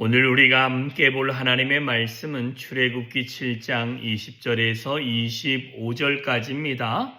오늘 우리가 함께 볼 하나님의 말씀은 출애굽기 7장 20절에서 25절까지입니다.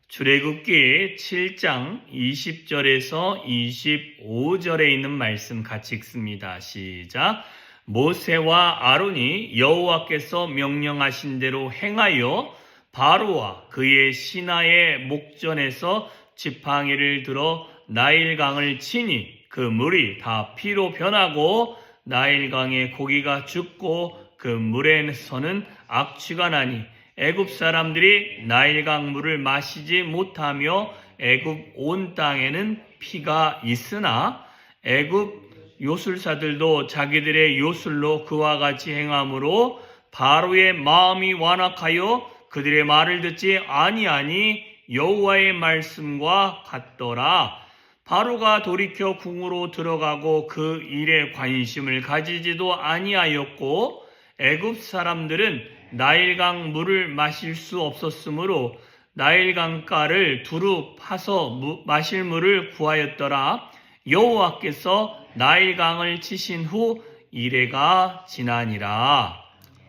출애굽기 7장 20절에서 25절에 있는 말씀 같이 읽습니다. 시작. 모세와 아론이 여호와께서 명령하신 대로 행하여 바로와 그의 신하의 목전에서 지팡이를 들어 나일강을 치니 그 물이 다 피로 변하고 나일강의 고기가 죽고 그 물에서는 악취가 나니 애굽 사람들이 나일강 물을 마시지 못하며 애굽 온 땅에는 피가 있으나 애굽 요술사들도 자기들의 요술로 그와 같이 행함으로 바로의 마음이 완악하여 그들의 말을 듣지 아니하니 여호와의 말씀과 같더라. 바로가 돌이켜 궁으로 들어가고 그 일에 관심을 가지지도 아니하였고 애굽 사람들은 나일강 물을 마실 수 없었으므로 나일강가를 두루 파서 마실 물을 구하였더라. 여호와께서 나일강을 치신 후 이레가 지나니라.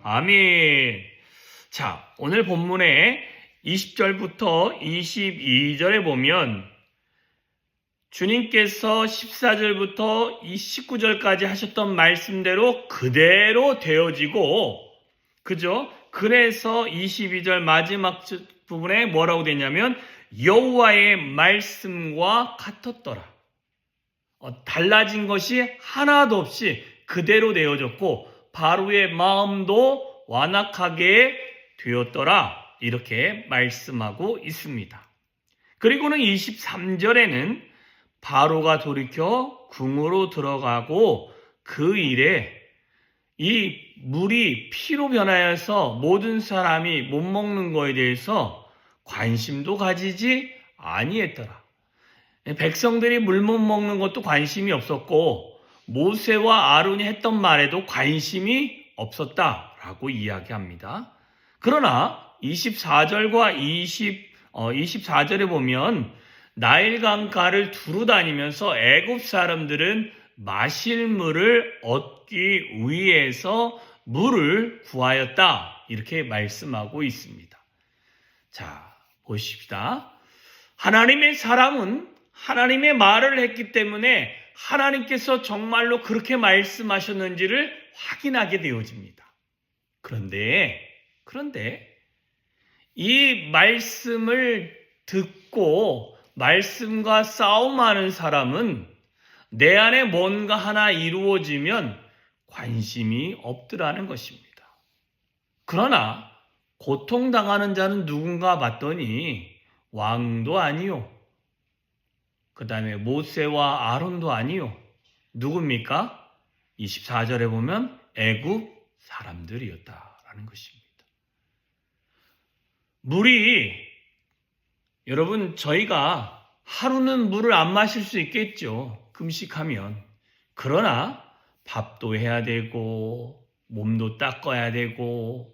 아멘. 자, 오늘 본문의 20절부터 22절에 보면 주님께서 14절부터 19절까지 하셨던 말씀대로 그대로 되어지고, 그죠? 그래서 22절 마지막 부분에 뭐라고 되냐면 여호와의 말씀과 같았더라. 달라진 것이 하나도 없이 그대로 되어졌고 바로의 마음도 완악하게 되었더라. 이렇게 말씀하고 있습니다. 그리고는 23절에는 바로가 돌이켜 궁으로 들어가고 그 일에 이 물이 피로 변하여서 모든 사람이 못 먹는 것에 대해서 관심도 가지지 아니했더라. 백성들이 물 못 먹는 것도 관심이 없었고 모세와 아론이 했던 말에도 관심이 없었다라고 이야기합니다. 그러나 24절과 24절에 보면 나일강가를 두루 다니면서 애굽 사람들은 마실 물을 얻기 위해서 물을 구하였다. 이렇게 말씀하고 있습니다. 자, 보십시다. 하나님의 사람은 하나님의 말을 했기 때문에 하나님께서 정말로 그렇게 말씀하셨는지를 확인하게 되어집니다. 그런데 이 말씀을 듣고 말씀과 싸움하는 사람은 내 안에 뭔가 하나 이루어지면 관심이 없더라는 것입니다. 그러나 고통당하는 자는 누군가 봤더니 왕도 아니요. 그 다음에 모세와 아론도 아니요. 누굽니까? 24절에 보면 애굽 사람들이었다라는 것입니다. 물이 여러분, 저희가 하루는 물을 안 마실 수 있겠죠. 금식하면. 그러나 밥도 해야 되고 몸도 닦아야 되고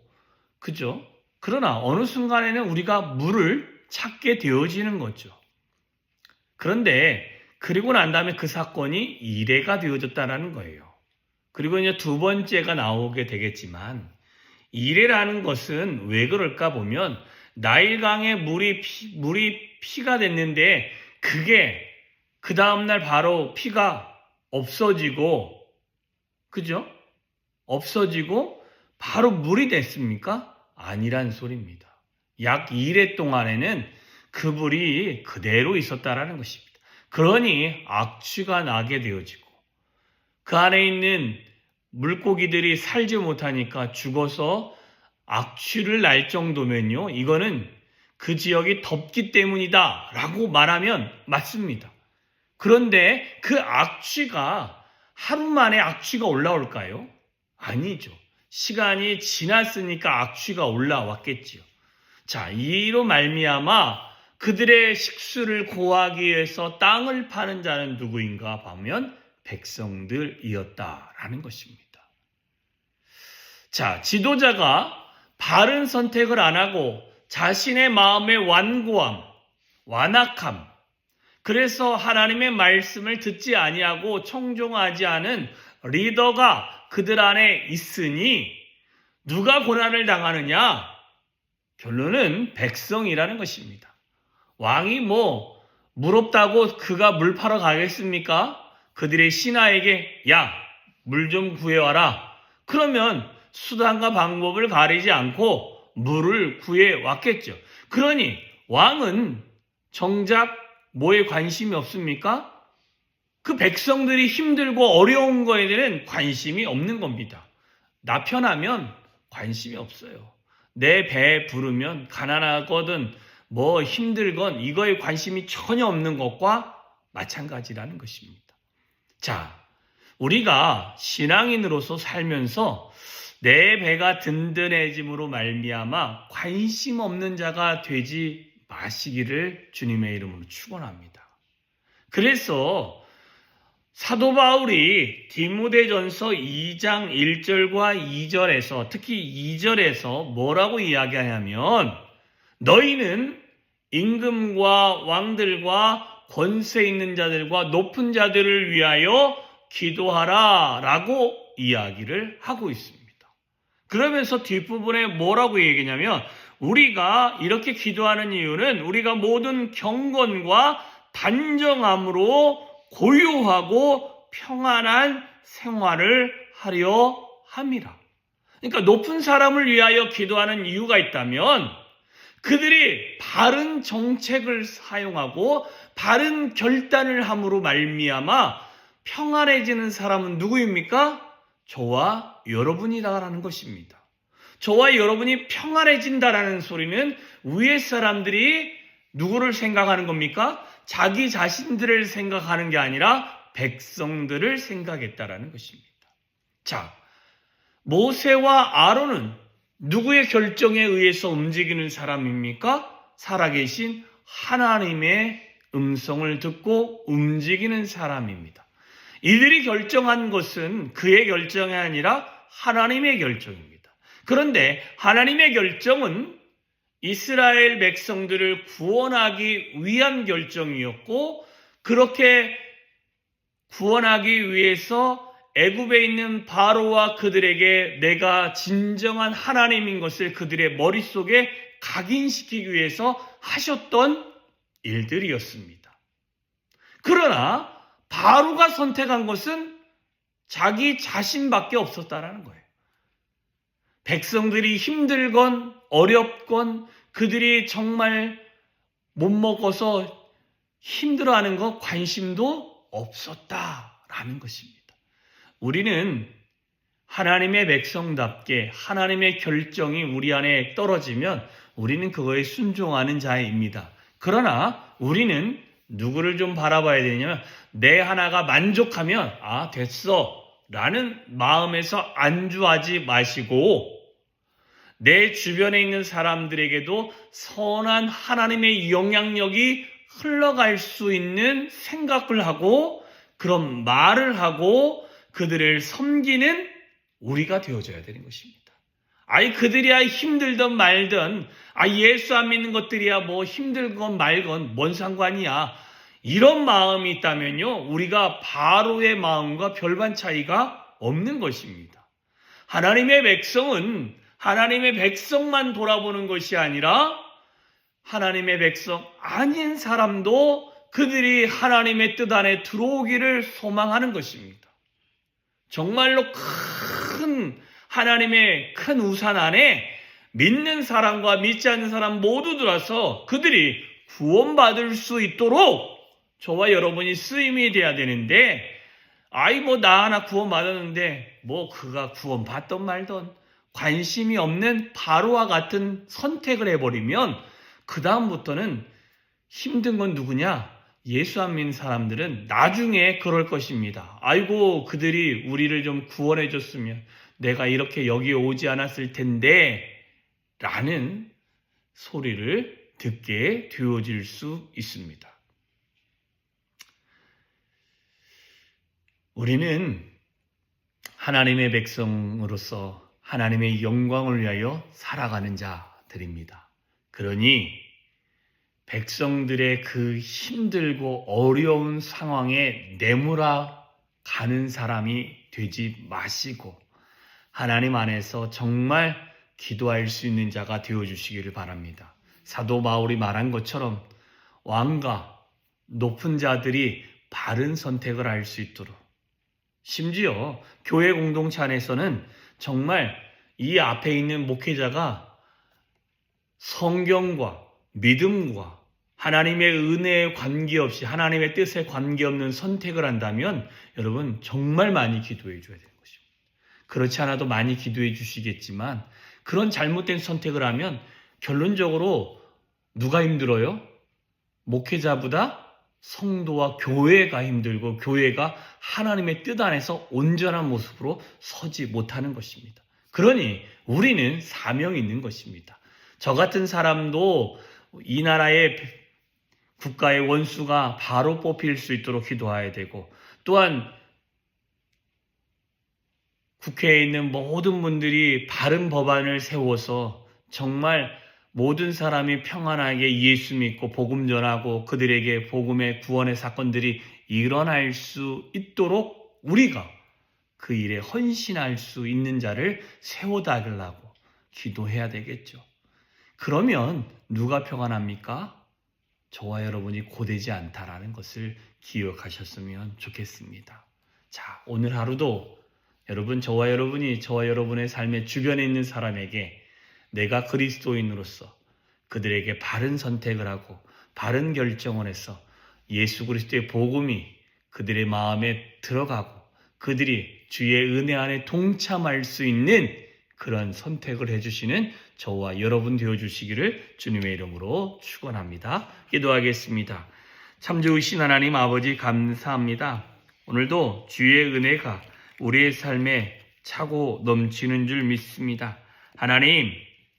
그죠? 그러나 어느 순간에는 우리가 물을 찾게 되어지는 거죠. 그런데 그리고 난 다음에 그 사건이 이레가 되어졌다는 거예요. 그리고 이제 두 번째가 나오게 되겠지만 이레라는 것은 왜 그럴까 보면 나일강의 물이 피가 됐는데 그게 그 다음날 바로 피가 없어지고 그죠? 없어지고 바로 물이 됐습니까? 아니란 소리입니다. 약 2회 동안에는 그 물이 그대로 있었다라는 것입니다. 그러니 악취가 나게 되어지고 그 안에 있는 물고기들이 살지 못하니까 죽어서 악취를 날 정도면요. 이거는 그 지역이 덥기 때문이다 라고 말하면 맞습니다. 그런데 그 악취가 하루 만에 악취가 올라올까요? 아니죠. 시간이 지났으니까 악취가 올라왔겠지요. 자, 이로 말미암아 그들의 식수를 구하기 위해서 땅을 파는 자는 누구인가 하면 백성들이었다라는 것입니다. 자, 지도자가 바른 선택을 안 하고 자신의 마음의 완고함, 완악함, 그래서 하나님의 말씀을 듣지 아니하고 청종하지 않은 리더가 그들 안에 있으니 누가 고난을 당하느냐? 결론은 백성이라는 것입니다. 왕이 물 없다고 그가 물 팔아 가겠습니까? 그들의 신하에게 야, 물 좀 구해와라. 그러면 수단과 방법을 가리지 않고 물을 구해왔겠죠. 그러니 왕은 정작 뭐에 관심이 없습니까? 그 백성들이 힘들고 어려운 거에 대한 관심이 없는 겁니다. 나 편하면 관심이 없어요. 내 배 부르면 가난하거든 힘들건 이거에 관심이 전혀 없는 것과 마찬가지라는 것입니다. 자, 우리가 신앙인으로서 살면서 내 배가 든든해짐으로 말미암아 관심 없는 자가 되지 마시기를 주님의 이름으로 축원합니다. 그래서 사도 바울이 디모데전서 2장 1절과 2절에서 특히 2절에서 뭐라고 이야기하냐면 너희는 임금과 왕들과 권세 있는 자들과 높은 자들을 위하여 기도하라 라고 이야기를 하고 있습니다. 그러면서 뒷부분에 뭐라고 얘기냐면 우리가 이렇게 기도하는 이유는 우리가 모든 경건과 단정함으로 고요하고 평안한 생활을 하려 함이라. 그러니까 높은 사람을 위하여 기도하는 이유가 있다면 그들이 바른 정책을 사용하고 바른 결단을 함으로 말미암아 평안해지는 사람은 누구입니까? 저와 여러분이다라는 것입니다. 저와 여러분이 평안해진다라는 소리는 위의 사람들이 누구를 생각하는 겁니까? 자기 자신들을 생각하는 게 아니라 백성들을 생각했다라는 것입니다. 자, 모세와 아론은 누구의 결정에 의해서 움직이는 사람입니까? 살아계신 하나님의 음성을 듣고 움직이는 사람입니다. 이들이 결정한 것은 그의 결정이 아니라 하나님의 결정입니다. 그런데 하나님의 결정은 이스라엘 백성들을 구원하기 위한 결정이었고 그렇게 구원하기 위해서 애굽에 있는 바로와 그들에게 내가 진정한 하나님인 것을 그들의 머릿속에 각인시키기 위해서 하셨던 일들이었습니다. 그러나 바로가 선택한 것은 자기 자신밖에 없었다라는 거예요. 백성들이 힘들건 어렵건 그들이 정말 못 먹어서 힘들어하는 것 관심도 없었다라는 것입니다. 우리는 하나님의 백성답게 하나님의 결정이 우리 안에 떨어지면 우리는 그거에 순종하는 자입니다. 그러나 우리는 누구를 좀 바라봐야 되냐면 내 하나가 만족하면 됐어 라는 마음에서 안주하지 마시고 내 주변에 있는 사람들에게도 선한 하나님의 영향력이 흘러갈 수 있는 생각을 하고 그런 말을 하고 그들을 섬기는 우리가 되어줘야 되는 것입니다. 그들이야 힘들든 말든 예수 안 믿는 것들이야 힘들건 말건 뭔 상관이야. 이런 마음이 있다면요 우리가 바로의 마음과 별반 차이가 없는 것입니다. 하나님의 백성은 하나님의 백성만 돌아보는 것이 아니라 하나님의 백성 아닌 사람도 그들이 하나님의 뜻 안에 들어오기를 소망하는 것입니다. 정말로 큰 하나님의 큰 우산 안에 믿는 사람과 믿지 않는 사람 모두 들어서 그들이 구원받을 수 있도록 저와 여러분이 쓰임이 돼야 되는데 나 하나 구원받았는데 그가 구원받던 말던 관심이 없는 바로와 같은 선택을 해버리면 그 다음부터는 힘든 건 누구냐? 예수 안 믿는 사람들은 나중에 그럴 것입니다. 그들이 우리를 좀 구원해 줬으면 내가 이렇게 여기에 오지 않았을 텐데 라는 소리를 듣게 되어질 수 있습니다. 우리는 하나님의 백성으로서 하나님의 영광을 위하여 살아가는 자들입니다. 그러니 백성들의 그 힘들고 어려운 상황에 내몰아 가는 사람이 되지 마시고 하나님 안에서 정말 기도할 수 있는 자가 되어주시기를 바랍니다. 사도 바울이 말한 것처럼 왕과 높은 자들이 바른 선택을 할 수 있도록, 심지어 교회 공동체 안에서는 정말 이 앞에 있는 목회자가 성경과 믿음과 하나님의 은혜에 관계없이 하나님의 뜻에 관계없는 선택을 한다면 여러분 정말 많이 기도해 줘야 되는 것입니다. 그렇지 않아도 많이 기도해 주시겠지만 그런 잘못된 선택을 하면 결론적으로 누가 힘들어요? 목회자보다 성도와 교회가 힘들고 교회가 하나님의 뜻 안에서 온전한 모습으로 서지 못하는 것입니다. 그러니 우리는 사명이 있는 것입니다. 저 같은 사람도 이 나라의 국가의 원수가 바로 뽑힐 수 있도록 기도해야 되고, 또한 국회에 있는 모든 분들이 바른 법안을 세워서 정말 모든 사람이 평안하게 예수 믿고 복음 전하고 그들에게 복음의 구원의 사건들이 일어날 수 있도록 우리가 그 일에 헌신할 수 있는 자를 세워달라고 기도해야 되겠죠. 그러면 누가 평안합니까? 저와 여러분이 고되지 않다라는 것을 기억하셨으면 좋겠습니다. 자, 오늘 하루도 여러분, 저와 여러분의 삶의 주변에 있는 사람에게 내가 그리스도인으로서 그들에게 바른 선택을 하고 바른 결정을 해서 예수 그리스도의 복음이 그들의 마음에 들어가고 그들이 주의 은혜 안에 동참할 수 있는 그런 선택을 해주시는 저와 여러분 되어주시기를 주님의 이름으로 축원합니다. 기도하겠습니다. 참 좋으신 하나님 아버지 감사합니다. 오늘도 주의 은혜가 우리의 삶에 차고 넘치는 줄 믿습니다. 하나님,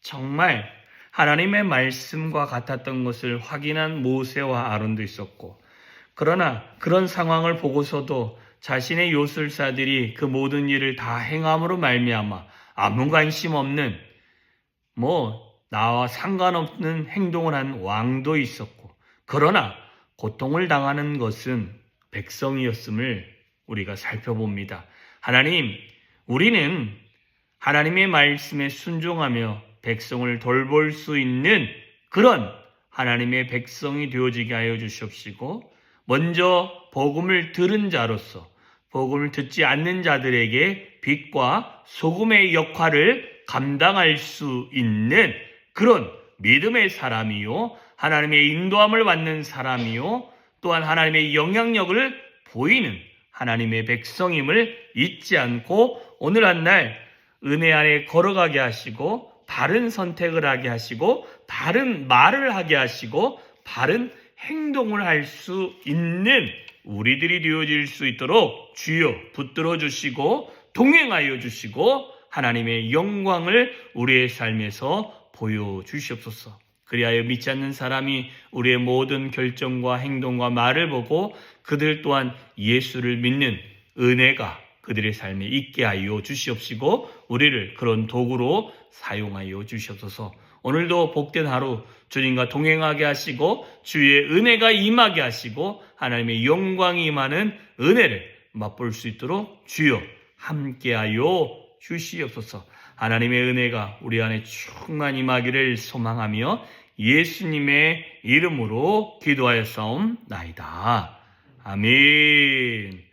정말 하나님의 말씀과 같았던 것을 확인한 모세와 아론도 있었고, 그러나 그런 상황을 보고서도 자신의 요술사들이 그 모든 일을 다 행함으로 말미암아 아무 관심 없는 나와 상관없는 행동을 한 왕도 있었고, 그러나 고통을 당하는 것은 백성이었음을 우리가 살펴봅니다. 하나님, 우리는 하나님의 말씀에 순종하며 백성을 돌볼 수 있는 그런 하나님의 백성이 되어지게 하여 주시옵시고, 먼저 복음을 들은 자로서 복음을 듣지 않는 자들에게 빛과 소금의 역할을 감당할 수 있는 그런 믿음의 사람이요, 하나님의 인도함을 받는 사람이요, 또한 하나님의 영향력을 보이는 하나님의 백성임을 잊지 않고 오늘 한 날 은혜 안에 걸어가게 하시고 바른 선택을 하게 하시고 바른 말을 하게 하시고 바른 행동을 할 수 있는 우리들이 되어질 수 있도록 주여 붙들어 주시고 동행하여 주시고 하나님의 영광을 우리의 삶에서 보여주시옵소서. 그리하여 믿지 않는 사람이 우리의 모든 결정과 행동과 말을 보고 그들 또한 예수를 믿는 은혜가 그들의 삶에 있게 하여 주시옵시고 우리를 그런 도구로 사용하여 주시옵소서. 오늘도 복된 하루 주님과 동행하게 하시고 주의 은혜가 임하게 하시고 하나님의 영광이 임하는 은혜를 맛볼 수 있도록 주여 함께하여 주시옵소서. 하나님의 은혜가 우리 안에 충만히 임하기를 소망하며 예수님의 이름으로 기도하였사옵나이다. 아멘.